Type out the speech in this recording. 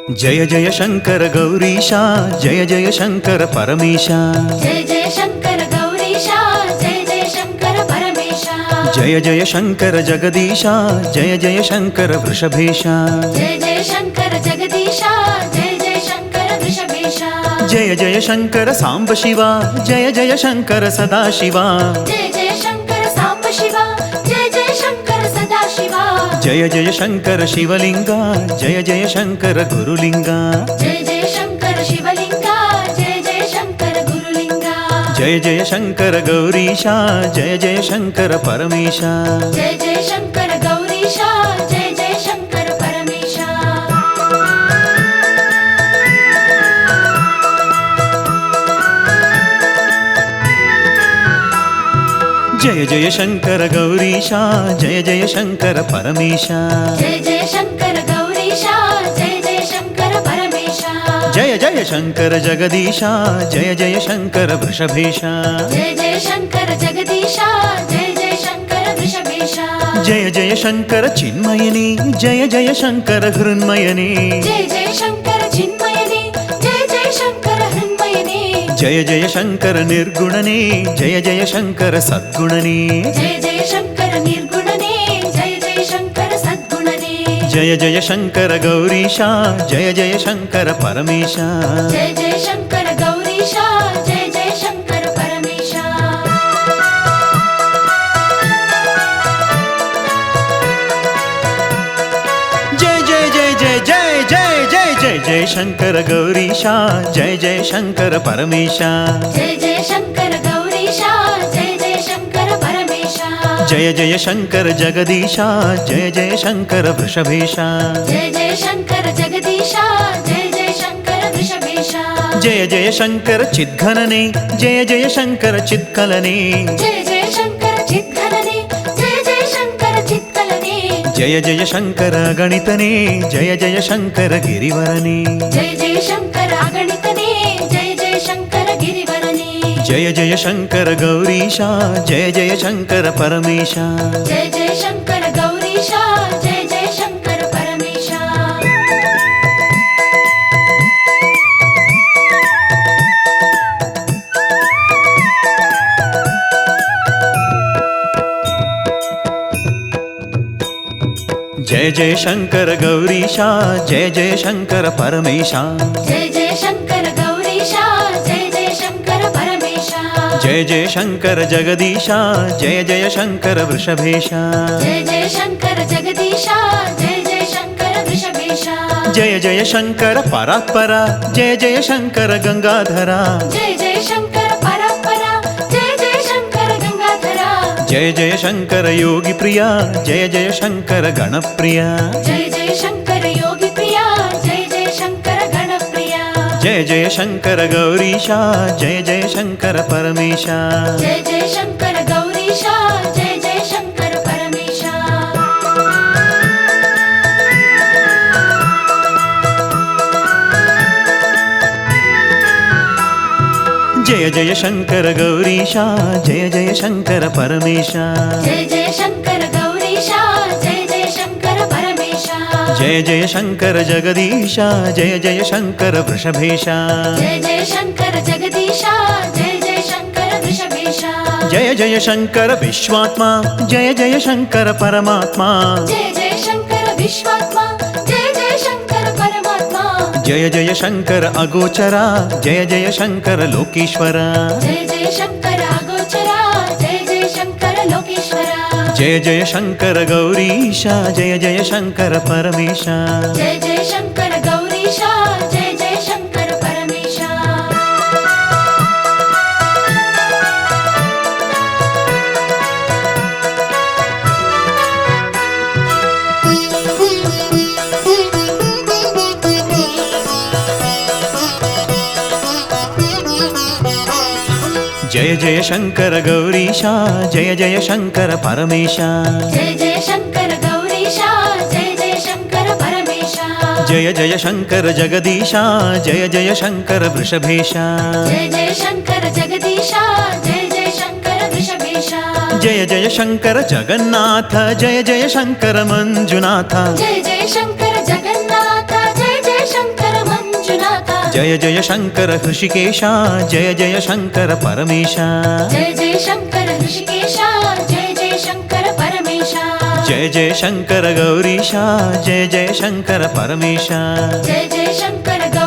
जय जय शंकर गौरीशा जय जय शंकर परमेशा जय जय शंकर गौरीशा जय जय शंकर परमेशा जय जय शंकर जगदीशा जय जय शंकर वृषभेशा जय जय शंकर जगदीशा जय जय शंकर वृषभेशा जय जय शंकर सांब शिवा जय जय शंकर सदाशिवा जय जय शंकर सांब शिवा जय जय शंकर सदाशिवा जय जय शंकर शिवलिंगा जय जय शंकर गुरुलिंगा जय जय शंकर शिवलिंगा जय जय शंकर गुरुलिंगा जय जय शंकर गौरीशा जय जय शंकर परमेशा जय जय शंकर गौरीशा जय जय शंकर परमेशा जय जय शंकर गौरीशा जय जय शंकर परमेशा जय जय शंकर गौरीशा जय जय शंकर परमेशा जय जय शंकर जगदीशा जय जय शंकर वृषभेशा जय जय शंकर जगदीशा जय जय शंकर वृषभेशा जय जय शंकर चिन्मयिनी जय जय शंकर हृन्मयिनी जय जय शंकर चिन्मयिनी जय जय शंकर हृन्मयिनी जय जय शंकर निर्गुणने जय जय शंकर सद्गुणने जय जय शंकर निर्गुणने जय जय शंकर सद्गुणने जय जय शंकर गौरीशा जय जय शंकर परमेशा जय जय शंकर गौरीशा जय जय शंकर परमेशा जय जय जय जय जय जय जय जय जय शंकर गौरीशा जय जय शंकर परमेशा जय जय शंकर गौरीशा जय जय शंकर परमेशा जय जय शंकर जगदीशा जय जय शंकर वृषभेशा जय जय शंकर जगदीशा जय जय शंकर वृषभेशा जय जय शंकर चिद्घनने जय जय शंकर चित्कलने जय जय शंकर चित्कलने जय जय शंकर चित्कलने जय जय शंकर अगणितने जय जय शंकर गिरिवरने जय जय शंकर अगणितने जय जय शंकर गिरिवरने जय जय शंकर गौरीशा जय जय शंकर परमेशा जय जय शंकर गौरीशा जय जय शंकर परमेशा जय जय शंकर गौरीशा जय जय शंकर परमेशा जय जय शंकर गौरीशा जय जय शंकर परमेशा जय जय शंकर जगदीशा जय जय शंकर वृषभेशा जय जय शंकर जगदीशा जय जय शंकर वृषभेशा जय जय शंकर परात्परा जय जय शंकर गंगाधरा जय जय शंकर परात्परा जय जय शंकर गंगाधरा जय जय शंकर योगी प्रिया जय जय शंकर गणप्रिया जय जय शंकर योगी प्रिया जय जय शंकर गणप्रिया जय जय शंकर गौरीशा जय जय शंकर परमेशा जय जय शंकर गौरीशा जय जय शंकर परमेशा जय जय शंकर गौरीशा जय जय शंकर परमेशा जय जय शंकर गौरीशा जय जय शंकर परमेशा जय जय शंकर जगदीशा जय जय शंकर वृषभेशा जय जय शंकर जगदीशा जय जय शंकर वृषभेशा जय जय शंकर विश्वात्मा जय जय शंकर परमात्मा जय जय शंकर विश्वात्मा जय जय शंकर परमात्मा जय जय शंकर अगोचरा जय जय शंकर लोकेश्वरा जय जय शंकर अगोचरा जय जय शंकर लोकेश्वरा जय जय शंकर गौरीशा जय जय शंकर परमेशा जय जय शंकर गौरीशा जय जय शंकर परमेशा जय जय शंकर गौरीशा जय जय शंकर परमेशा जय जय शंकर गौरीशा जय जय शंकर परमेशा जय जय शंकर जगदीशा जय जय शंकर वृषभेशा जय जय शंकर जगदीशा जय जय शंकर वृषभेशा जय जय शंकर जगन्नाथ जय जय शंकर मंजुनाथ जय जय शंकर जगन्नाथ जय जय शंकर జయ జయ శంకర హృషికేశ జయ జయ శంకర పరమేశ జయ జయ శంకర ఋషికేశ జయ జయ శంకర పరమేశ జయ జయ శంకర గౌరీశ జయ జయ శంకర పరమేశ జయ జయ శంకర గౌరీశ